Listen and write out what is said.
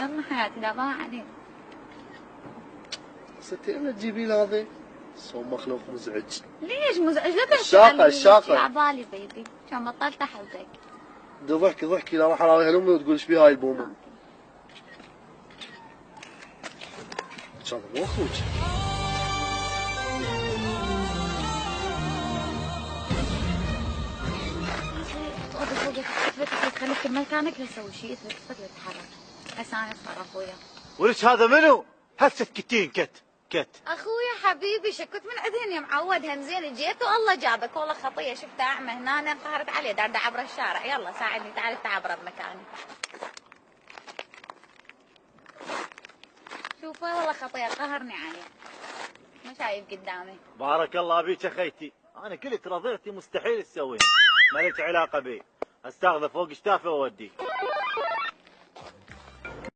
يلا حياتي لا ضاع عليك. ستي انا تجيبي لي هذا صوم مخلوق مزعج. ليش مزعج؟ لا تحكي علي. الشاقة عبالي بيبي كان بطلت احبك. ضحكي لا راح اراويها لامي وتقول ايش بيها هاي البومه. هذا مو اخوك. تقعد فوقك اثبت خليك في مكانك لا تسوي شيء اثبت تتحرك. هسه انا اصفر اخويا. ولك هذا منو؟ هسه تكتين كت. اخويا حبيبي شكت من عدين يا معود همزين جيت والله جابك والله خطيه شفتها اعمى هنا انقهرت عليه دار عبر الشارع يلا ساعدني تعال تعبر بمكاني. شوفه والله خطيه قهرني عليه. ما شايف قدامي. بارك الله بيك يا خيتي، انا قلت رضيعتي مستحيل تسويها، ما لك علاقه بي، استاخذه فوق شتافه واوديه.